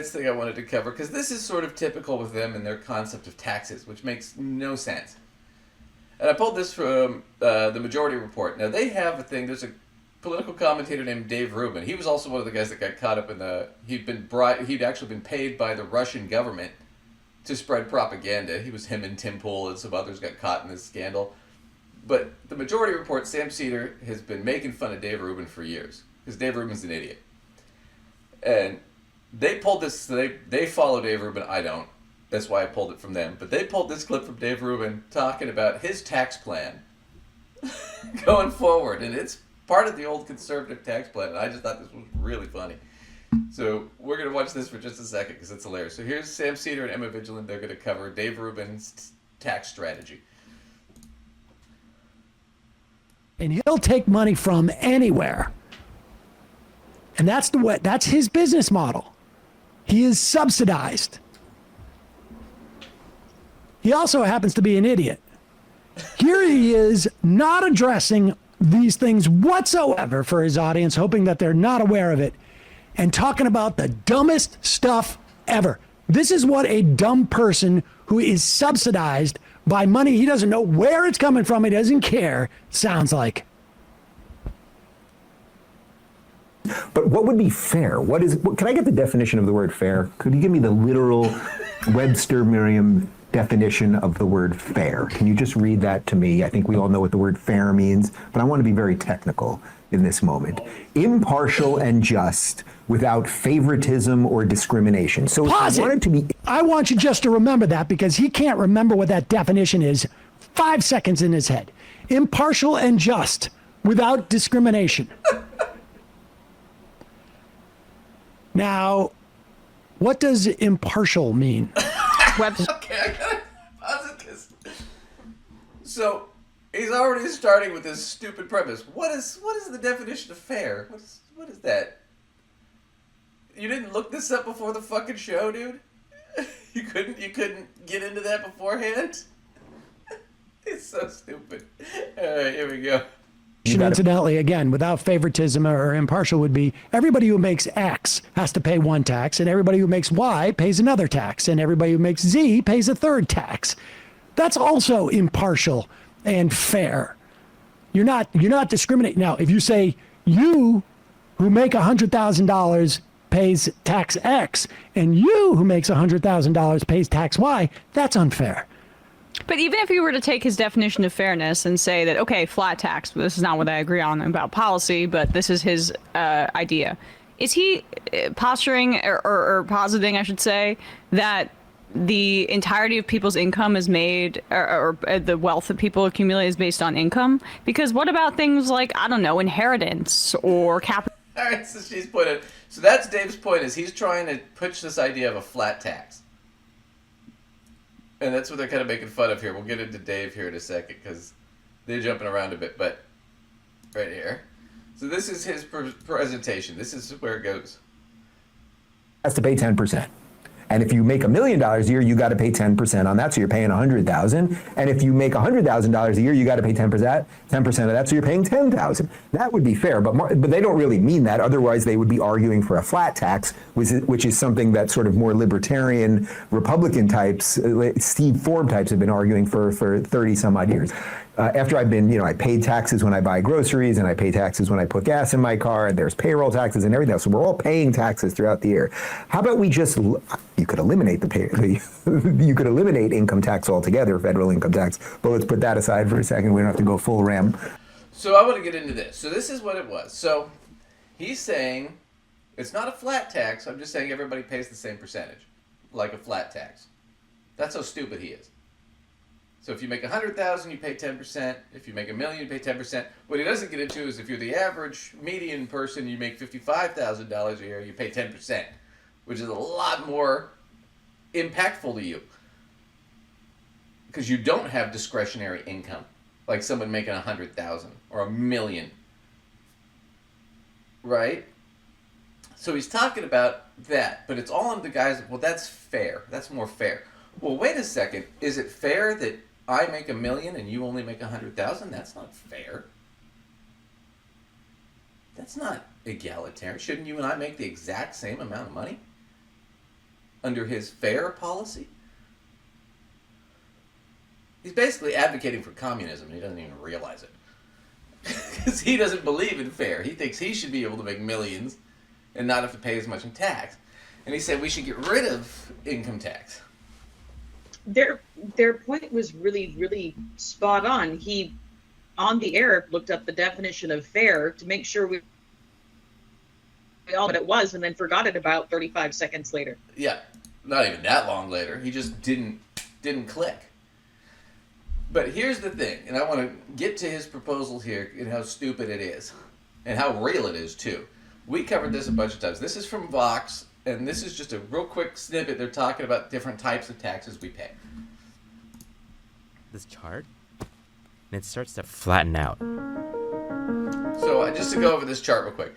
finance thing I wanted to cover, because this is sort of typical with them and their concept of taxes, which makes no sense. And I pulled this from the Majority Report. Now, they have a thing. There's a political commentator named Dave Rubin. He was also one of the guys that got caught up in the... He'd actually been paid by the Russian government to spread propaganda. Him and Tim Pool and some others got caught in this scandal. But the Majority Report, Sam Seder, has been making fun of Dave Rubin for years. Because Dave Rubin's an idiot. And they pulled this... They follow Dave Rubin. I don't. That's why I pulled it from them. But they pulled this clip from Dave Rubin talking about his tax plan going forward. And it's part of the old conservative tax plan. And I just thought this was really funny. So we're going to watch this for just a second because it's hilarious. So here's Sam Seder and Emma Vigilant. They're going to cover Dave Rubin's tax strategy. And he'll take money from anywhere. And that's his business model. He is subsidized. He also happens to be an idiot. Here he is not addressing these things whatsoever for his audience, hoping that they're not aware of it, and talking about the dumbest stuff ever. This is what a dumb person who is subsidized by money he doesn't know where it's coming from, he doesn't care, sounds like. But what would be fair? Can I get the definition of the word fair? Could you give me the literal Webster Merriam definition of the word fair? Can you just read that to me? I think we all know what the word fair means, but I want to be very technical in this moment. Impartial and just, without favoritism or discrimination. So Pause I want it to be... I want you just to remember that because he can't remember what that definition is 5 seconds in his head. Impartial and just, without discrimination. Now, what does impartial mean? Okay, I gotta pause this. So, he's already starting with this stupid premise. What is the definition of fair? What is that? You didn't look this up before the fucking show, dude? You couldn't get into that beforehand? It's so stupid. Alright, here we go. Incidentally, again, without favoritism or impartial would be everybody who makes X has to pay one tax, and everybody who makes Y pays another tax, and everybody who makes Z pays a third tax. That's also impartial and fair. You're not discriminating. Now, if you say you who make $100,000 pays tax X, and you who makes $100,000 pays tax Y, that's unfair. But even if you were to take his definition of fairness and say that, okay, flat tax, this is not what I agree on about policy, but this is his idea. Is he posturing or positing, I should say, that the entirety of people's income is made, or the wealth that people accumulate is based on income? Because what about things like, I don't know, inheritance or capital? All right, so she's put it. So that's Dave's point, is he's trying to push this idea of a flat tax. And that's what they're kind of making fun of here. We'll get into Dave here in a second because they're jumping around a bit. But right here. So this is his presentation. This is where it goes. Has to pay 10%. And if you make $1 million a year, you got to pay 10% on that. So you're paying $100,000. And if you make $100,000 a year, you got to pay 10% of that. So you're paying $10,000. That would be fair, but they don't really mean that. Otherwise, they would be arguing for a flat tax, which is something that sort of more libertarian Republican types, Steve Forbes types, have been arguing for 30 some odd years. After I've been, I pay taxes when I buy groceries, and I pay taxes when I put gas in my car, and there's payroll taxes and everything else. So we're all paying taxes throughout the year. How about we just, you could eliminate you could eliminate income tax altogether, federal income tax, but let's put that aside for a second. We don't have to go full ram. So I want to get into this. So this is what it was. So he's saying it's not a flat tax. I'm just saying everybody pays the same percentage, like a flat tax. That's how stupid he is. So if you make $100,000, you pay 10%. If you make $1 million, you pay 10%. What he doesn't get into is if you're the average median person, you make $55,000 a year, you pay 10%, which is a lot more impactful to you because you don't have discretionary income like someone making $100,000 or $1 million, right? So he's talking about that, but it's all on the guys. Well, that's fair. That's more fair. Well, wait a second. Is it fair that I make $1 million and you only make $100,000? That's not fair. That's not egalitarian. Shouldn't you and I make the exact same amount of money? under his fair policy. He's basically advocating for communism, and he doesn't even realize it. Because he doesn't believe in fair. He thinks he should be able to make millions and not have to pay as much in tax. And he said we should get rid of income tax. Their point was really, really spot on. He, on the air, looked up the definition of fair to make sure we all what it was, and then forgot it about 35 seconds later. Yeah, not even that long later. He just didn't click. But here's the thing, and I want to get to his proposal here and how stupid it is, and how real it is too. We covered this a bunch of times. This is from Vox, and this is just a real quick snippet. They're talking about different types of taxes we pay. This chart, and it starts to flatten out. So just to go over this chart real quick.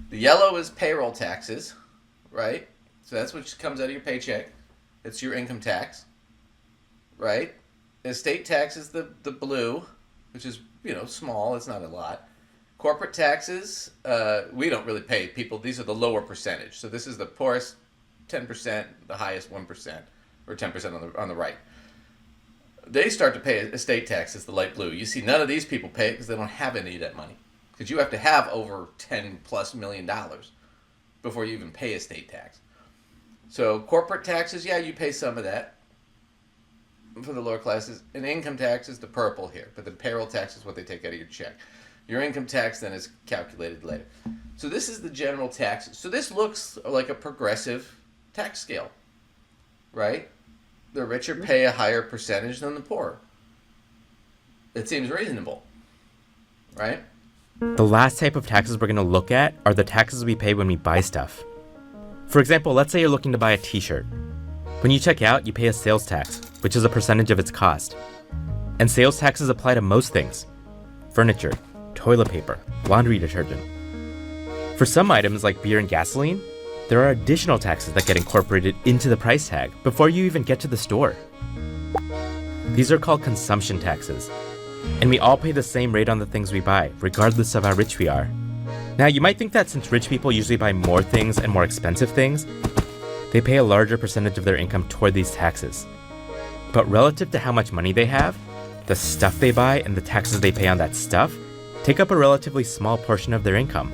The yellow is payroll taxes, right? So that's what comes out of your paycheck. It's your income tax, right? Estate tax is the blue, which is, small. It's not a lot. Corporate taxes, we don't really pay people. These are the lower percentage. So this is the poorest 10%, the highest 1%, or 10% on the right. They start to pay estate taxes, the light blue. You see none of these people pay it because they don't have any of that money. Because you have to have over $10+ million before you even pay estate tax. So corporate taxes, yeah, you pay some of that for the lower classes. And income tax is the purple here. But the payroll tax is what they take out of your check. Your income tax then is calculated later. So this is the general tax. So this looks like a progressive tax scale, right? The richer pay a higher percentage than the poor. It seems reasonable, right? The last type of taxes we're going to look at are the taxes we pay when we buy stuff. For example, let's say you're looking to buy a t-shirt. When you check out, you pay a sales tax, which is a percentage of its cost. And sales taxes apply to most things: furniture, toilet paper, laundry detergent. For some items like beer and gasoline, there are additional taxes that get incorporated into the price tag before you even get to the store. These are called consumption taxes, and we all pay the same rate on the things we buy, regardless of how rich we are. Now, you might think that since rich people usually buy more things and more expensive things, they pay a larger percentage of their income toward these taxes. But relative to how much money they have, the stuff they buy and the taxes they pay on that stuff take up a relatively small portion of their income.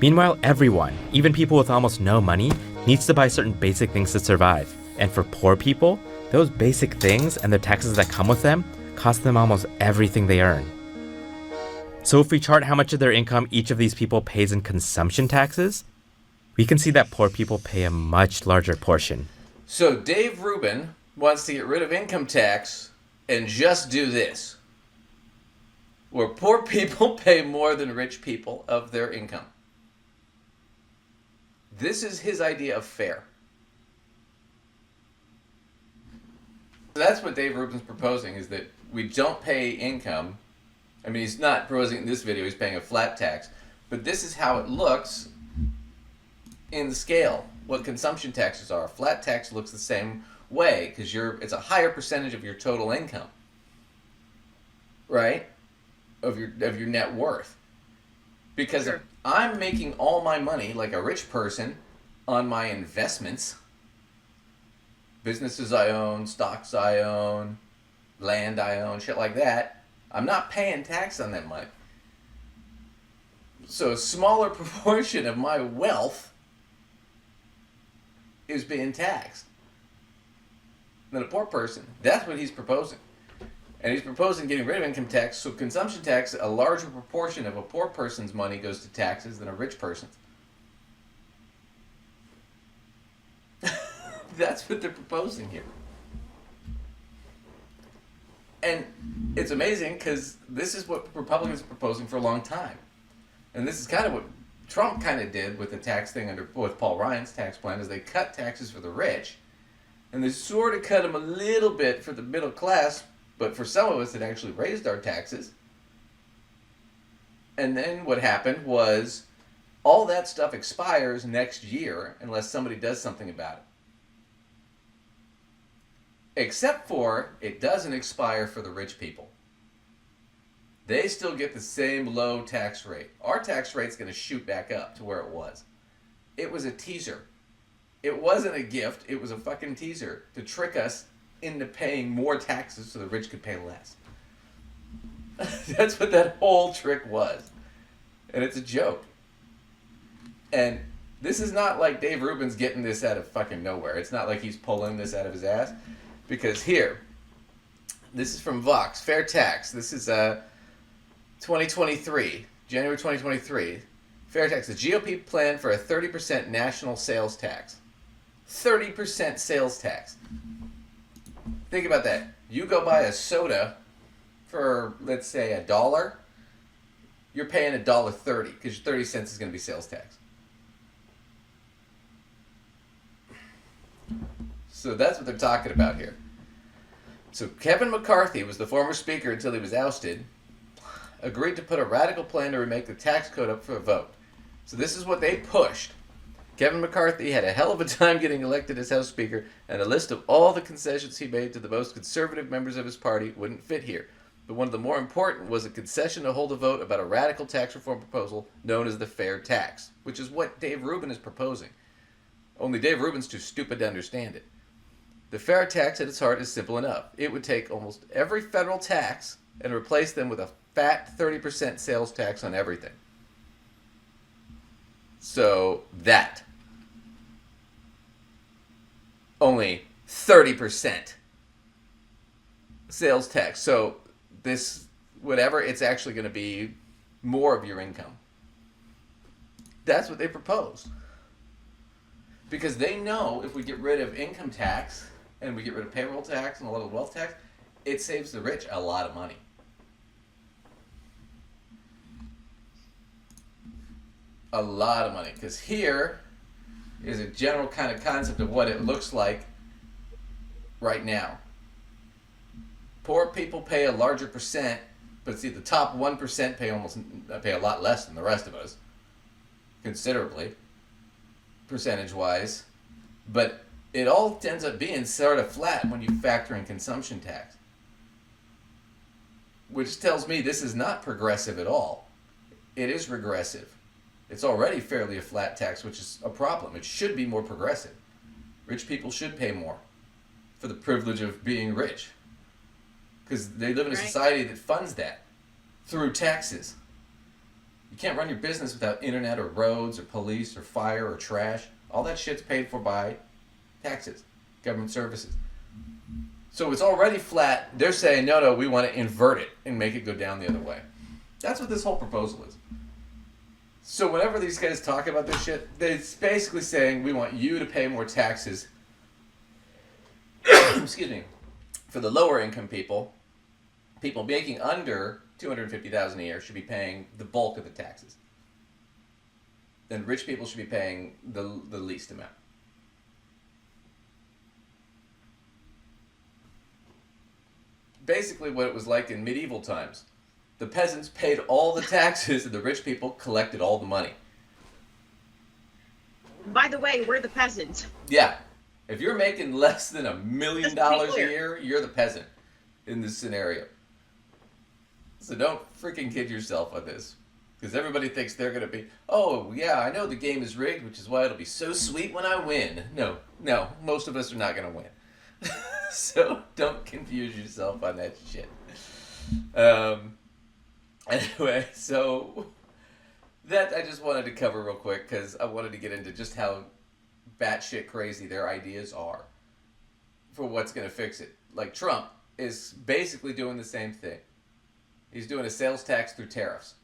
Meanwhile, everyone, even people with almost no money, needs to buy certain basic things to survive. And for poor people, those basic things and the taxes that come with them cost them almost everything they earn. So if we chart how much of their income each of these people pays in consumption taxes, we can see that poor people pay a much larger portion. So Dave Rubin wants to get rid of income tax and just do this, where poor people pay more than rich people of their income. This is his idea of fair. So that's what Dave Rubin's proposing, is that we don't pay income. I mean, he's not proposing in this video, he's paying a flat tax, but this is how it looks in the scale, what consumption taxes are. A flat tax looks the same way because it's a higher percentage of your total income, right? Of your net worth. Because Sure. if I'm making all my money like a rich person on my investments, businesses I own, stocks I own, land I own, shit like that, I'm not paying tax on that money. So a smaller proportion of my wealth is being taxed than a poor person. That's what he's proposing. And he's proposing getting rid of income tax, so consumption tax, a larger proportion of a poor person's money goes to taxes than a rich person's. That's what they're proposing here. And it's amazing because this is what Republicans are proposing for a long time. And this is kind of what Trump kind of did with the tax thing with Paul Ryan's tax plan, is they cut taxes for the rich. And they sort of cut them a little bit for the middle class, but for some of us it actually raised our taxes. And then what happened was all that stuff expires next year unless somebody does something about it. Except for it doesn't expire for the rich people. They still get the same low tax rate. Our tax rate's going to shoot back up to where it was. It was a teaser It wasn't a gift. It was a fucking teaser to trick us into paying more taxes so the rich could pay less. That's what that whole trick was. And it's a joke. And this is not like Dave Rubin's getting this out of fucking nowhere. It's not like he's pulling this out of his ass. Because here, this is from Vox, fair tax. This is 2023, January 2023. Fair tax. The GOP plan for a 30% national sales tax. 30% sales tax. Think about that. You go buy a soda for, let's say, $1. You're paying $1.30 because 30 cents is going to be sales tax. So that's what they're talking about here. So Kevin McCarthy was the former speaker until he was ousted, agreed to put a radical plan to remake the tax code up for a vote. So this is what they pushed. Kevin McCarthy had a hell of a time getting elected as House Speaker, and a list of all the concessions he made to the most conservative members of his party wouldn't fit here. But one of the more important was a concession to hold a vote about a radical tax reform proposal known as the fair tax, which is what Dave Rubin is proposing. Only Dave Rubin's too stupid to understand it. The fair tax at its heart is simple enough. It would take almost every federal tax and replace them with a fat 30% sales tax on everything. So that. Only 30% sales tax. So this, whatever, it's actually going to be more of your income. That's what they proposed. Because they know if we get rid of income tax and we get rid of payroll tax and a lot of wealth tax, it saves the rich a lot of money. A lot of money. Because here is a general kind of concept of what it looks like right now. Poor people pay a larger percent, but see, the top 1% pay a lot less than the rest of us, considerably, percentage-wise. But it all ends up being sort of flat when you factor in consumption tax, which tells me this is not progressive at all. It is regressive. It's already fairly a flat tax, which is a problem. It should be more progressive. Rich people should pay more for the privilege of being rich, because they live in a society that funds that through taxes. You can't run your business without internet or roads or police or fire or trash. All that shit's paid for by taxes, government services. So it's already flat. They're saying, no, we want to invert it and make it go down the other way. That's what this whole proposal is. So whenever these guys talk about this shit, it's basically saying we want you to pay more taxes excuse me, for the lower income people. People making under $250,000 a year should be paying the bulk of the taxes. Then rich people should be paying the least amount. Basically what it was like in medieval times. The peasants paid all the taxes and the rich people collected all the money. By the way, we're the peasants. Yeah. If you're making less than $1 million a year, you're the peasant in this scenario. So don't freaking kid yourself on this. Because everybody thinks they're going to be, oh, yeah, I know the game is rigged, which is why it'll be so sweet when I win. No, most of us are not going to win. So don't confuse yourself on that shit. Anyway, so that I just wanted to cover real quick because I wanted to get into just how batshit crazy their ideas are for what's going to fix it. Like Trump is basically doing the same thing. He's doing a sales tax through tariffs,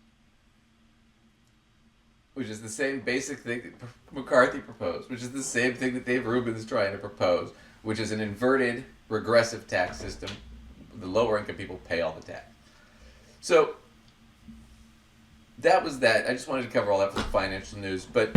which is the same basic thing that McCarthy proposed, which is the same thing that Dave Rubin is trying to propose, which is an inverted, regressive tax system. The lower income people pay all the tax. So that was that. I just wanted to cover all that for the financial news, but